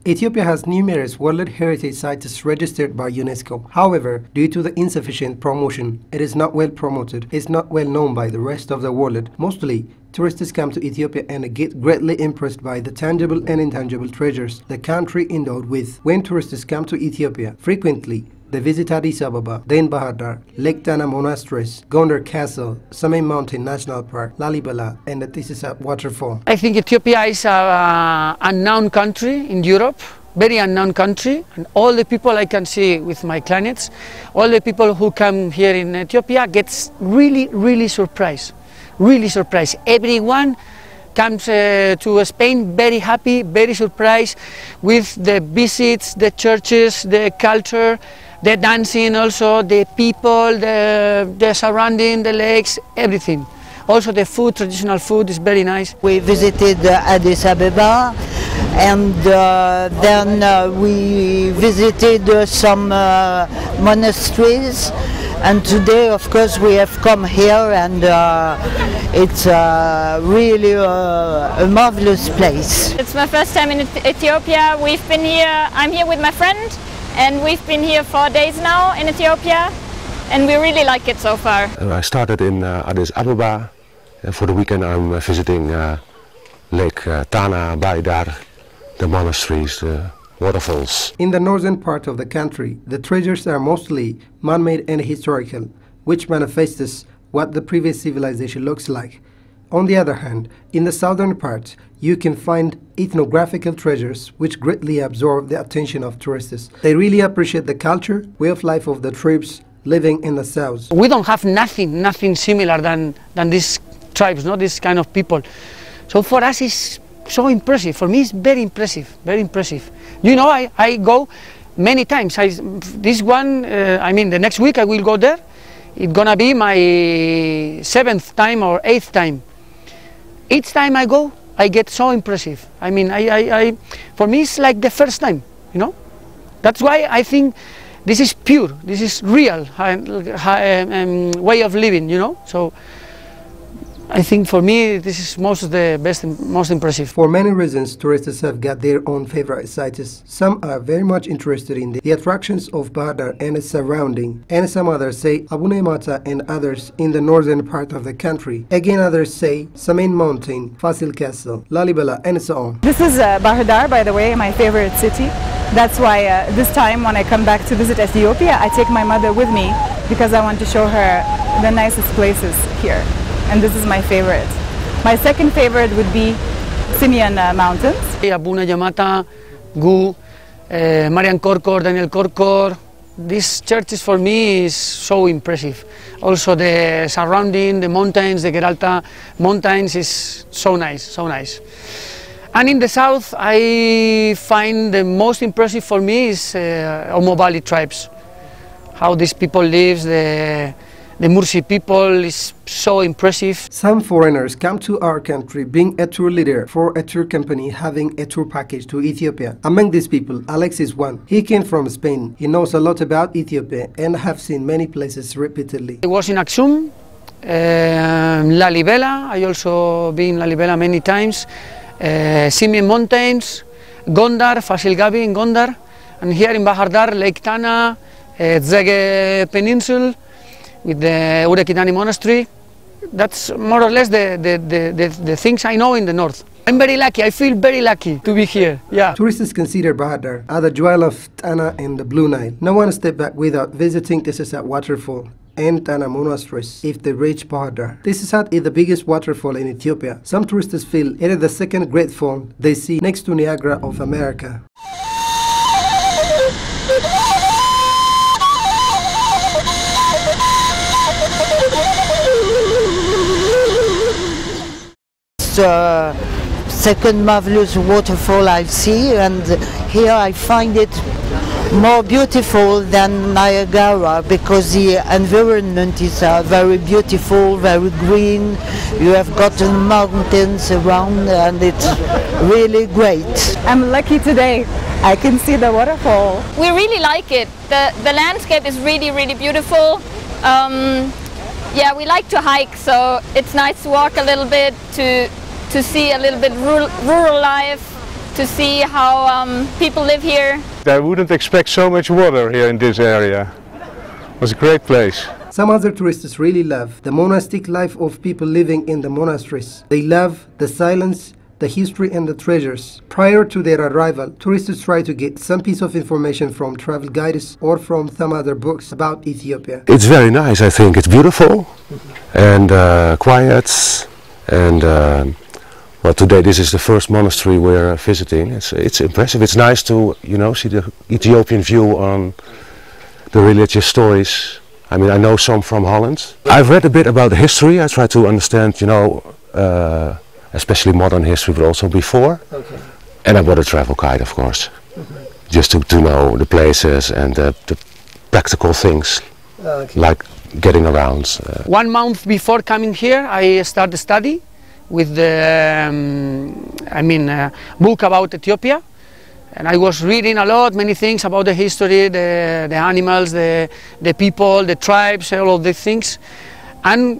Ethiopia has numerous World Heritage Sites registered by UNESCO. However, due to the insufficient promotion, it is not well promoted, it's not well known by the rest of the world. Mostly, tourists come to Ethiopia and get greatly impressed by the tangible and intangible treasures the country endowed with. When tourists come to Ethiopia, frequently they visit Addis Ababa, then Bahar Dar, Lake Tana Monasteries, Gondar Castle, Samain Mountain National Park, Lalibela, and the Tisisat Waterfall. I think Ethiopia is an unknown country in Europe, very unknown country, and all the people I can see with my clients, all the people who come here in Ethiopia gets really surprised, really surprised. Everyone comes to Spain very happy, very surprised with the visits, the churches, the culture, the dancing also, the people, the surrounding, the lakes, everything. Also the food, traditional food is very nice. We visited Addis Ababa and then we visited some monasteries, and today of course we have come here and it's really a marvelous place. It's my first time in Ethiopia. We've been here, I'm here with my friend, and we've been here 4 days now in Ethiopia, and we really like it so far. I started in Addis Ababa. For the weekend I'm visiting Lake Tana, Baidar, the monasteries, the waterfalls. In the northern part of the country, the treasures are mostly man-made and historical, which manifests what the previous civilization looks like. On the other hand, in the southern part, you can find ethnographical treasures which greatly absorb the attention of tourists. They really appreciate the culture, way of life of the tribes living in the south. We don't have nothing similar than these tribes, not this kind of people. So for us it's so impressive. For me it's very impressive, very impressive. You know, I go many times. This one, I mean the next week I will go there. It's gonna be my 7th time or 8th time. Each time I go, I get so impressive. I mean, for me it's like the first time, you know. That's why I think this is pure, this is real way of living, you know. So I think for me this is most impressive. For many reasons, tourists have got their own favorite sites. Some are very much interested in the attractions of Bahar Dar and its surrounding, and some others say Abune Mata and others in the northern part of the country. Again others say Samain Mountain, Fasil Castle, Lalibela, and so on. This is Bahar Dar, by the way, my favorite city. That's why this time when I come back to visit Ethiopia, I take my mother with me because I want to show her the nicest places here. And this is my favorite. My second favorite would be Simeon Mountains. Abuna Yamata, Gu, Marian Korkor, Daniel Korkor. These churches for me is so impressive. Also the surrounding, the mountains, the Geralta mountains is so nice, so nice. And in the south, I find the most impressive for me is Omo Valley tribes. How these people live, the Mursi people is so impressive. Some foreigners come to our country being a tour leader for a tour company having a tour package to Ethiopia. Among these people, Alex is one. He came from Spain. He knows a lot about Ethiopia and have seen many places repeatedly. I was in Aksum, Lalibela. I also been in Lalibela many times. Simian Mountains, Gondar, Fasil Gabi in Gondar, and here in Bahar Dar, Lake Tana, Zege Peninsula, with the Urekitani Monastery. That's more or less the things I know in the north. I'm very lucky, I feel very lucky to be here, yeah. Tourists consider Bahar Dar as the jewel of Tana and the Blue Nile. No one step back without visiting Tisisat Waterfall and Tana Monasteries if they reach Bahar Dar. Tisisat is the biggest waterfall in Ethiopia. Some tourists feel it is the second great fall they see next to Niagara of America. Second marvelous waterfall I see, and here I find it more beautiful than Niagara because the environment is very beautiful, very green. You have got the mountains around and it's really great. I'm lucky today. I can see the waterfall. We really like it. The landscape is really beautiful. Yeah, we like to hike, so it's nice to walk a little bit, to see a little bit rural life, to see how people live here. I wouldn't expect so much water here in this area. It was a great place. Some other tourists really love the monastic life of people living in the monasteries. They love the silence, the history and the treasures. Prior to their arrival, tourists try to get some piece of information from travel guides or from some other books about Ethiopia. It's very nice, I think. It's beautiful and quiet. And well, today this is the first monastery we're visiting. It's impressive. It's nice to, you know, see the Ethiopian view on the religious stories. I mean, I know some from Holland. I've read a bit about the history. I try to understand, you know, especially modern history, but also before. Okay. And I bought a travel guide, of course, just to know the places and the practical things, like getting around. 1 month before coming here, I started the study with the, book about Ethiopia. And I was reading a lot, many things about the history, the animals, the people, the tribes, all of these things. And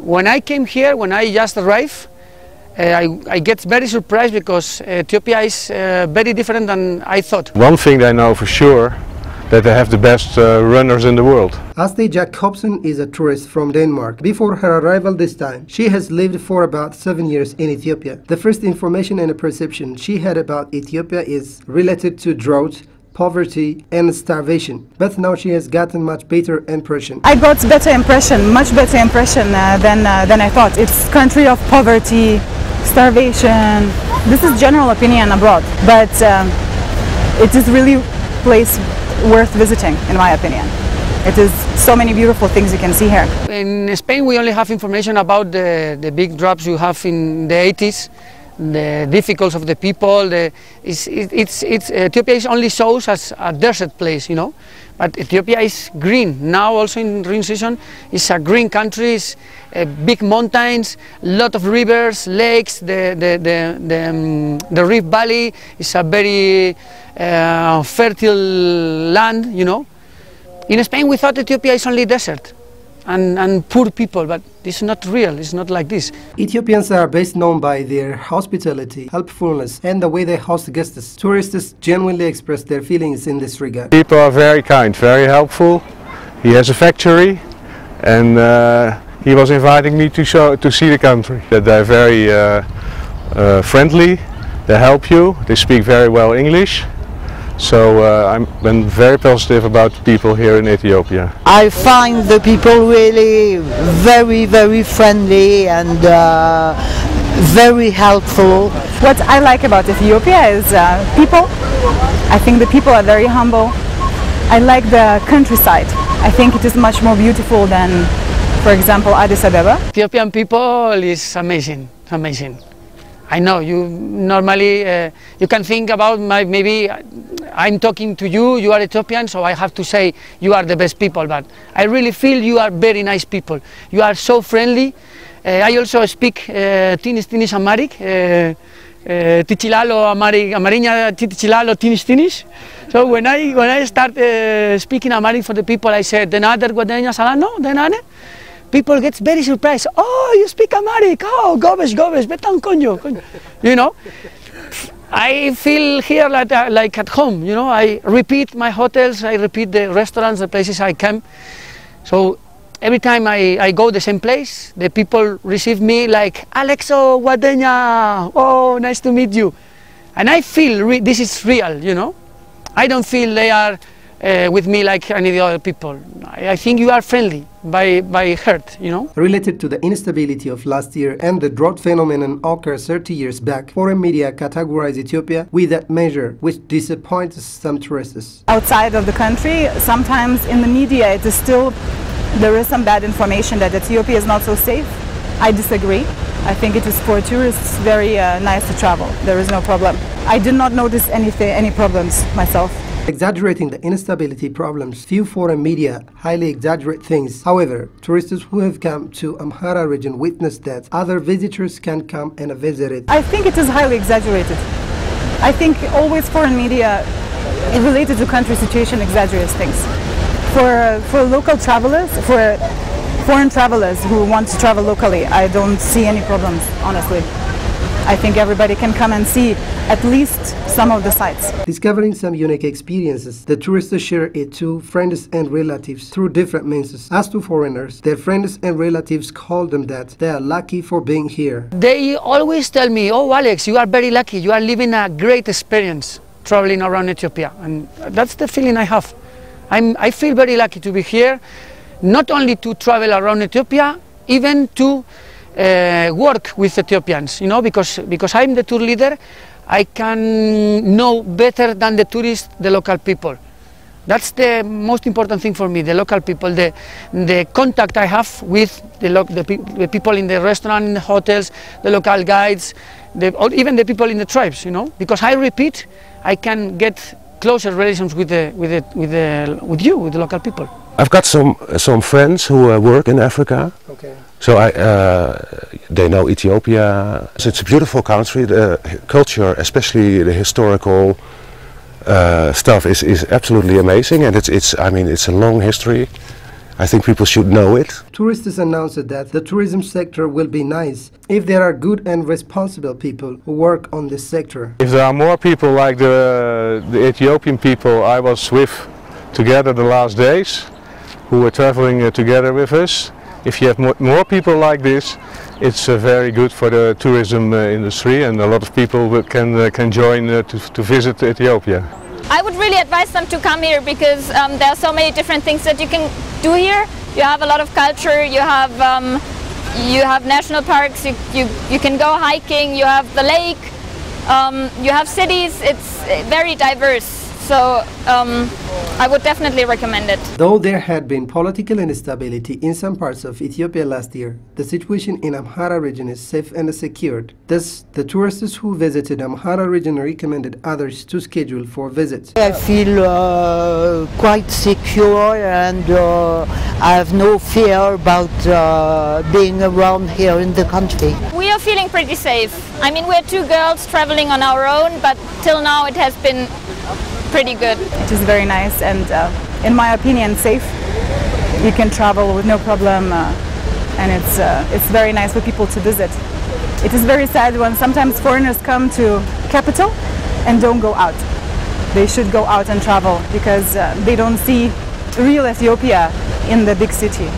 when I came here, when I just arrived, I get very surprised because Ethiopia is very different than I thought. One thing I know for sure, that they have the best runners in the world. Astrid Jacobsen is a tourist from Denmark. Before her arrival this time, she has lived for about 7 years in Ethiopia. The first information and perception she had about Ethiopia is related to drought, poverty and starvation. But now she has gotten much better impression. I got better impression, much better impression than I thought. It's country of poverty, starvation. This is general opinion abroad, but it is really place worth visiting, in my opinion. It is so many beautiful things you can see here. In Spain we only have information about the big drops you have in the 80s, the difficulties of the people. Ethiopia is only shows as a desert place, you know, but Ethiopia is green. Now also in rain season, it's a green country, it's, big mountains, lot of rivers, lakes, the Rift Valley is a very fertile land, you know. In Spain we thought Ethiopia is only desert and poor people, but it's not real, it's not like this. Ethiopians are best known by their hospitality, helpfulness and the way they host guests. Tourists genuinely express their feelings in this regard. People are very kind, very helpful. He has a factory and he was inviting me to see the country. That they're very friendly, they help you, they speak very well English. So I'm very positive about people here in Ethiopia. I find the people really very, very friendly and very helpful. What I like about Ethiopia is people. I think the people are very humble. I like the countryside. I think it is much more beautiful than, for example, Addis Ababa. Ethiopian people is amazing, amazing. I know you normally you can think about maybe I'm talking to you, you are Ethiopian, so I have to say you are the best people, but I really feel you are very nice people. You are so friendly. I also speak Tinish Amharic, Tichilalo Amariña Tichilalo Tinish. So when I start speaking Amharic for the people, I say Denader Guadeña Salano, Denane. People get very surprised. Oh, you speak Amharic. Oh, gobes, betan coño. You know, I feel here like at home. You know, I repeat my hotels, I repeat the restaurants, the places I come. So every time I go the same place, the people receive me like Alexo Guadeña. Oh, nice to meet you. And I feel this is real. You know, I don't feel they are with me like any of the other people. I think you are friendly by heart, you know. Related to the instability of last year and the drought phenomenon occurred 30 years back, foreign media categorized Ethiopia with that measure, which disappoints some tourists. Outside of the country, sometimes in the media it is still, there is some bad information that Ethiopia is not so safe. I disagree. I think it is for tourists very nice to travel. There is no problem. I did not notice any problems myself. Exaggerating the instability problems, few foreign media highly exaggerate things. However, tourists who have come to Amhara region witnessed that other visitors can come and visit it. I think it is highly exaggerated. I think always foreign media related to country situation exaggerates things. For local travelers, for foreign travelers who want to travel locally, I don't see any problems, honestly. I think everybody can come and see at least some of the sites. Discovering some unique experiences, the tourists share it to friends and relatives through different means. As to foreigners, their friends and relatives call them that they are lucky for being here. They always tell me, oh Alex, you are very lucky, you are living a great experience traveling around Ethiopia, and that's the feeling I have. I feel very lucky to be here, not only to travel around Ethiopia, even to work with Ethiopians, you know, because I'm the tour leader, I can know better than the tourists the local people. That's the most important thing for me, the local people, the contact I have with the people in the restaurant, in the hotels, the local guides, or even the people in the tribes, you know, because I repeat, I can get closer relations with you, with the local people. I've got some friends who work in Africa. Okay. So they know Ethiopia. So it's a beautiful country. The culture, especially the historical stuff, is absolutely amazing, and it's a long history. I think people should know it. Tourists announced that the tourism sector will be nice if there are good and responsible people who work on this sector. If there are more people like the Ethiopian people I was with together the last days, who were traveling together with us, if you have more people like this, it's very good for the tourism industry, and a lot of people can join to visit Ethiopia. I would really advise them to come here because there are so many different things that you can do here. You have a lot of culture, you have national parks, you can go hiking, you have the lake, you have cities, it's very diverse. So I would definitely recommend it. Though there had been political instability in some parts of Ethiopia last year, the situation in Amhara region is safe and secured. Thus, the tourists who visited Amhara region recommended others to schedule for visits. I feel quite secure, and I have no fear about being around here in the country. We are feeling pretty safe. I mean, we're two girls traveling on our own, but till now it has been pretty good. It is very nice and, in my opinion, safe. You can travel with no problem, and it's very nice for people to visit. It is very sad when sometimes foreigners come to capital and don't go out. They should go out and travel because they don't see real Ethiopia in the big city.